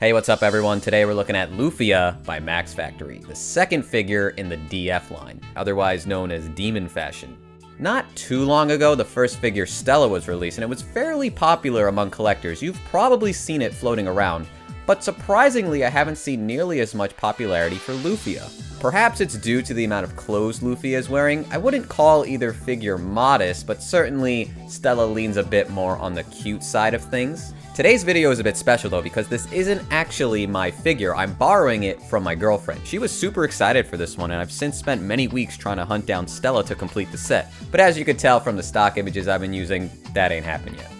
Hey, what's up everyone? Today we're looking at Lufia by Max Factory, the second figure in the DF line, otherwise known as Demon Fashion. Not too long ago, the first figure Stella was released and it was fairly popular among collectors. You've probably seen it floating around, but surprisingly I haven't seen nearly as much popularity for Lufia. Perhaps it's due to the amount of clothes Lufia is wearing. I wouldn't call either figure modest, but certainly Stella leans a bit more on the cute side of things. Today's video is a bit special though because this isn't actually my figure. I'm borrowing it from my girlfriend. She was super excited for this one and I've since spent many weeks trying to hunt down Stella to complete the set. But as you could tell from the stock images I've been using, that ain't happened yet.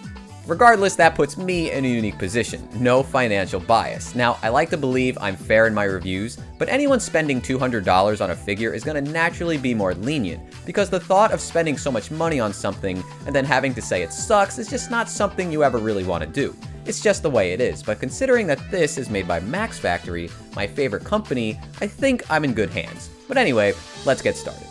Regardless, that puts me in a unique position. No financial bias. Now, I like to believe I'm fair in my reviews, but anyone spending $200 on a figure is going to naturally be more lenient, because the thought of spending so much money on something and then having to say it sucks is just not something you ever really want to do. It's just the way it is, but considering that this is made by Max Factory, my favorite company, I think I'm in good hands. But anyway, let's get started.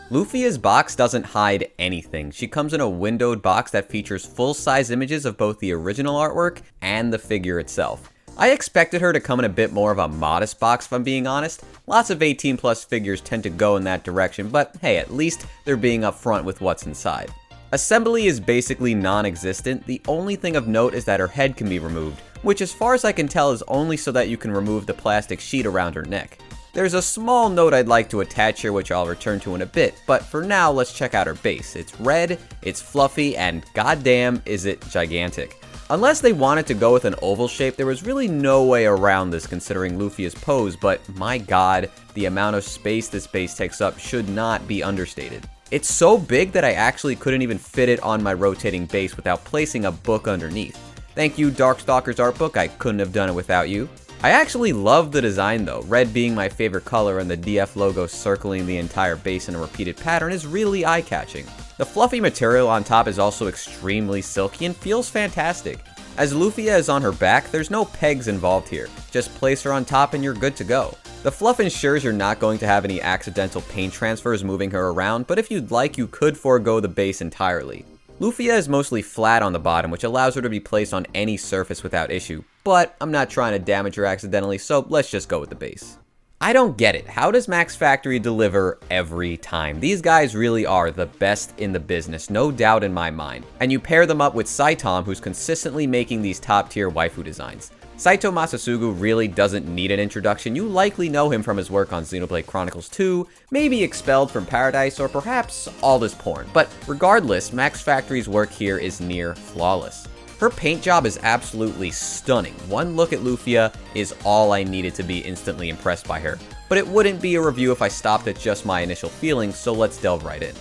Lufia's box doesn't hide anything. She comes in a windowed box that features full-size images of both the original artwork and the figure itself. I expected her to come in a bit more of a modest box if I'm being honest. Lots of 18+ figures tend to go in that direction, but hey, at least they're being upfront with what's inside. Assembly is basically non-existent. The only thing of note is that her head can be removed, which as far as I can tell is only so that you can remove the plastic sheet around her neck. There's a small note I'd like to attach here which I'll return to in a bit, but for now let's check out her base. It's red, it's fluffy, and goddamn is it gigantic. Unless they wanted to go with an oval shape, there was really no way around this considering Lufia's pose, but my god, the amount of space this base takes up should not be understated. It's so big that I actually couldn't even fit it on my rotating base without placing a book underneath. Thank you Darkstalkers art book, I couldn't have done it without you. I actually love the design though, red being my favorite color and the DF logo circling the entire base in a repeated pattern is really eye-catching. The fluffy material on top is also extremely silky and feels fantastic. As Lufia is on her back, there's no pegs involved here, just place her on top and you're good to go. The fluff ensures you're not going to have any accidental paint transfers moving her around, but if you'd like you could forego the base entirely. Lufia is mostly flat on the bottom, which allows her to be placed on any surface without issue, but I'm not trying to damage her accidentally, so let's just go with the base. I don't get it. How does Max Factory deliver every time? These guys really are the best in the business, no doubt in my mind. And you pair them up with Saitom, who's consistently making these top-tier waifu designs. Saito Masasugu really doesn't need an introduction. You likely know him from his work on Xenoblade Chronicles 2, maybe Expelled from Paradise, or perhaps All This Porn. But regardless, Max Factory's work here is near flawless. Her paint job is absolutely stunning. One look at Lufia is all I needed to be instantly impressed by her. But it wouldn't be a review if I stopped at just my initial feelings, so let's delve right in.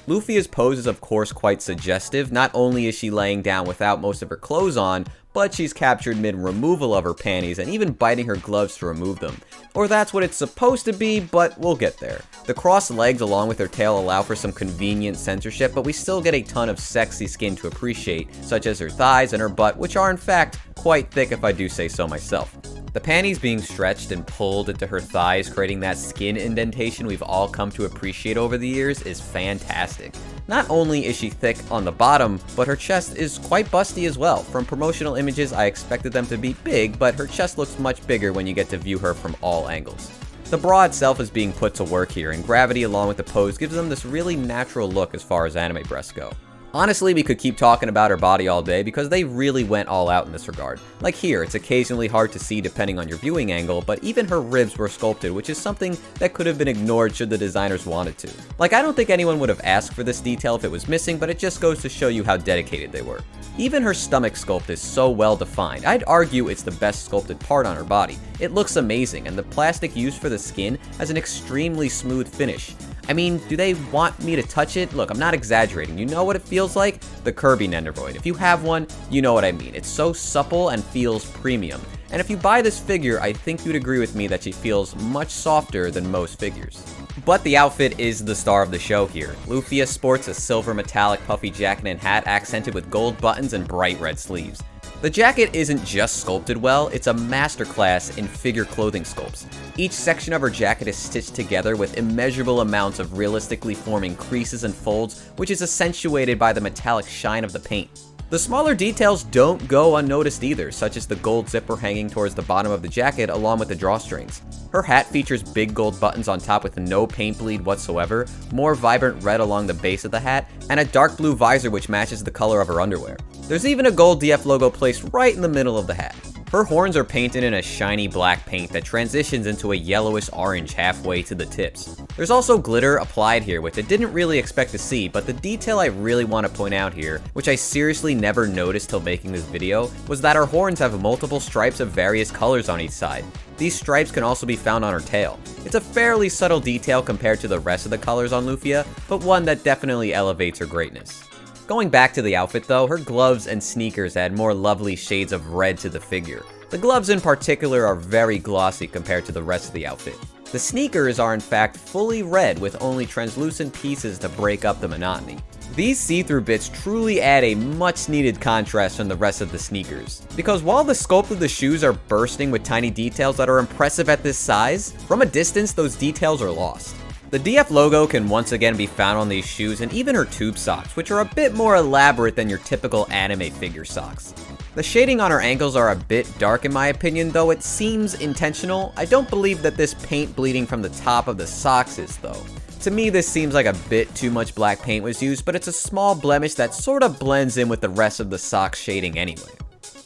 Lufia's pose is of course quite suggestive. Not only is she laying down without most of her clothes on, but she's captured mid-removal of her panties and even biting her gloves to remove them. Or that's what it's supposed to be, but we'll get there. The crossed legs along with her tail allow for some convenient censorship, but we still get a ton of sexy skin to appreciate, such as her thighs and her butt, which are in fact quite thick if I do say so myself. The panties being stretched and pulled into her thighs, creating that skin indentation we've all come to appreciate over the years, is fantastic. Not only is she thick on the bottom, but her chest is quite busty as well. From promotional images, I expected them to be big, but her chest looks much bigger when you get to view her from all angles. The bra itself is being put to work here, and gravity along with the pose gives them this really natural look as far as anime breasts go. Honestly, we could keep talking about her body all day because they really went all out in this regard. Like here, it's occasionally hard to see depending on your viewing angle, but even her ribs were sculpted, which is something that could have been ignored should the designers wanted to. Like, I don't think anyone would have asked for this detail if it was missing, but it just goes to show you how dedicated they were. Even her stomach sculpt is so well defined. I'd argue it's the best sculpted part on her body. It looks amazing, and the plastic used for the skin has an extremely smooth finish. I mean, do they want me to touch it? Look, I'm not exaggerating. You know what it feels like? The Kirby Nendoroid. If you have one, you know what I mean. It's so supple and feels premium. And if you buy this figure, I think you'd agree with me that she feels much softer than most figures. But the outfit is the star of the show here. Lufia sports a silver metallic puffy jacket and hat accented with gold buttons and bright red sleeves. The jacket isn't just sculpted well, it's a masterclass in figure clothing sculpts. Each section of her jacket is stitched together with immeasurable amounts of realistically forming creases and folds, which is accentuated by the metallic shine of the paint. The smaller details don't go unnoticed either, such as the gold zipper hanging towards the bottom of the jacket along with the drawstrings. Her hat features big gold buttons on top with no paint bleed whatsoever, more vibrant red along the base of the hat, and a dark blue visor which matches the color of her underwear. There's even a gold DF logo placed right in the middle of the hat. Her horns are painted in a shiny black paint that transitions into a yellowish orange halfway to the tips. There's also glitter applied here, which I didn't really expect to see, but the detail I really want to point out here, which I seriously never noticed till making this video, was that her horns have multiple stripes of various colors on each side. These stripes can also be found on her tail. It's a fairly subtle detail compared to the rest of the colors on Lufia, but one that definitely elevates her greatness. Going back to the outfit though, her gloves and sneakers add more lovely shades of red to the figure. The gloves in particular are very glossy compared to the rest of the outfit. The sneakers are in fact fully red with only translucent pieces to break up the monotony. These see-through bits truly add a much needed contrast from the rest of the sneakers. Because while the sculpt of the shoes are bursting with tiny details that are impressive at this size, from a distance those details are lost. The DF logo can once again be found on these shoes and even her tube socks, which are a bit more elaborate than your typical anime figure socks. The shading on her ankles are a bit dark in my opinion, though it seems intentional. I don't believe that this paint bleeding from the top of the socks is though. To me, this seems like a bit too much black paint was used, but it's a small blemish that sort of blends in with the rest of the sock shading anyway.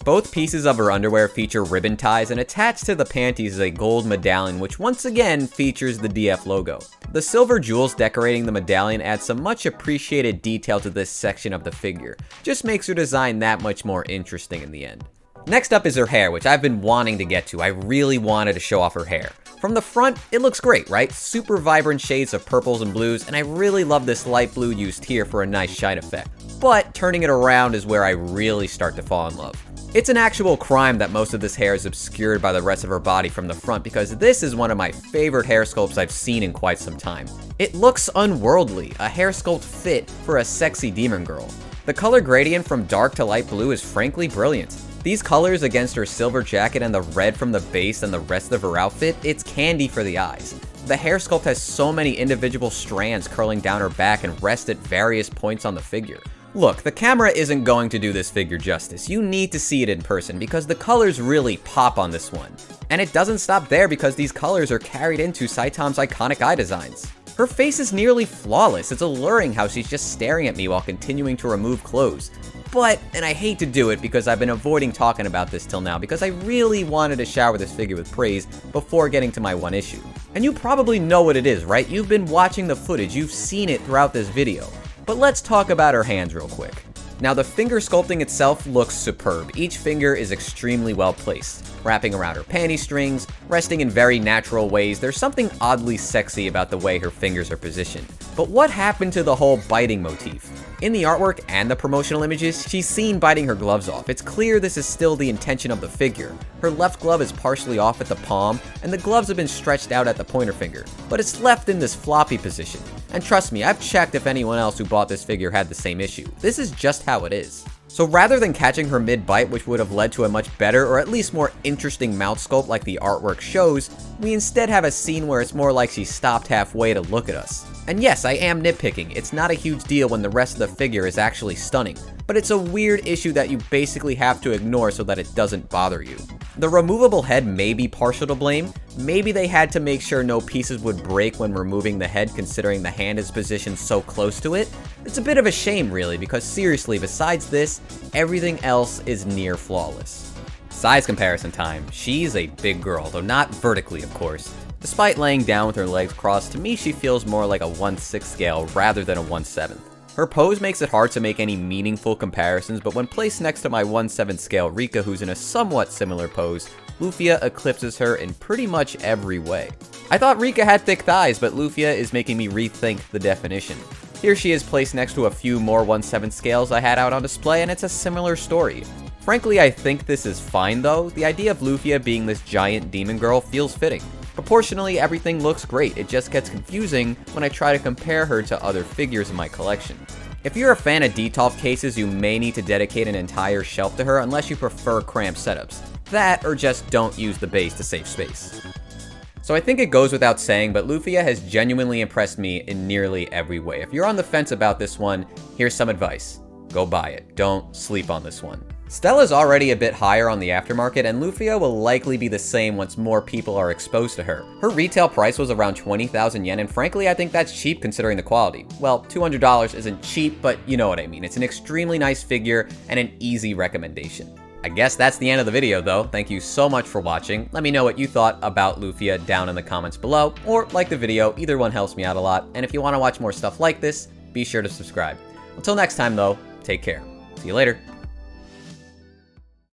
Both pieces of her underwear feature ribbon ties, and attached to the panties is a gold medallion which once again features the DF logo. The silver jewels decorating the medallion add some much appreciated detail to this section of the figure, just makes her design that much more interesting in the end. Next up is her hair, which I've been wanting to get to. I really wanted to show off her hair. From the front, it looks great, right? Super vibrant shades of purples and blues, and I really love this light blue used here for a nice shine effect. But turning it around is where I really start to fall in love. It's an actual crime that most of this hair is obscured by the rest of her body from the front, because this is one of my favorite hair sculpts I've seen in quite some time. It looks unworldly, a hair sculpt fit for a sexy demon girl. The color gradient from dark to light blue is frankly brilliant. These colors against her silver jacket and the red from the base and the rest of her outfit, it's candy for the eyes. The hair sculpt has so many individual strands curling down her back and rest at various points on the figure. Look, the camera isn't going to do this figure justice. You need to see it in person because the colors really pop on this one. And it doesn't stop there because these colors are carried into Saitam's iconic eye designs. Her face is nearly flawless. It's alluring how she's just staring at me while continuing to remove clothes. But, and I hate to do it because I've been avoiding talking about this till now because I really wanted to shower this figure with praise before getting to my one issue. And you probably know what it is, right? You've been watching the footage, you've seen it throughout this video. But let's talk about her hands real quick. Now the finger sculpting itself looks superb. Each finger is extremely well placed, wrapping around her panty strings, resting in very natural ways. There's something oddly sexy about the way her fingers are positioned. But what happened to the whole biting motif? In the artwork and the promotional images, she's seen biting her gloves off. It's clear this is still the intention of the figure. Her left glove is partially off at the palm, and the gloves have been stretched out at the pointer finger, but it's left in this floppy position. And trust me, I've checked if anyone else who bought this figure had the same issue. This is just how it is. So rather than catching her mid-bite, which would have led to a much better or at least more interesting mouth sculpt like the artwork shows, we instead have a scene where it's more like she stopped halfway to look at us. And yes, I am nitpicking. It's not a huge deal when the rest of the figure is actually stunning, but it's a weird issue that you basically have to ignore so that it doesn't bother you. The removable head may be partial to blame. Maybe they had to make sure no pieces would break when removing the head considering the hand is positioned so close to it. It's a bit of a shame really, because seriously, besides this, everything else is near flawless. Size comparison time. She's a big girl, though not vertically of course. Despite laying down with her legs crossed, to me she feels more like a 1/6 scale rather than a 1/7. Her pose makes it hard to make any meaningful comparisons, but when placed next to my 1/7 scale Rika, who's in a somewhat similar pose, Lufia eclipses her in pretty much every way. I thought Rika had thick thighs, but Lufia is making me rethink the definition. Here she is placed next to a few more 1/7 scales I had out on display, and it's a similar story. Frankly, I think this is fine though. The idea of Lufia being this giant demon girl feels fitting. Proportionally, everything looks great, it just gets confusing when I try to compare her to other figures in my collection. If you're a fan of Detolf cases, you may need to dedicate an entire shelf to her unless you prefer cramped setups. That, or just don't use the base to save space. So I think it goes without saying, but Lufia has genuinely impressed me in nearly every way. If you're on the fence about this one, here's some advice. go buy it. Don't sleep on this one. Stella's already a bit higher on the aftermarket, and Lufia will likely be the same once more people are exposed to her. Her retail price was around 20,000 yen, and frankly, I think that's cheap considering the quality. Well, $200 isn't cheap, but you know what I mean. It's an extremely nice figure and an easy recommendation. I guess that's the end of the video though. Thank you so much for watching. Let me know what you thought about Lufia down in the comments below, or like the video. Either one helps me out a lot, and if you want to watch more stuff like this, be sure to subscribe. Until next time though, take care. See you later.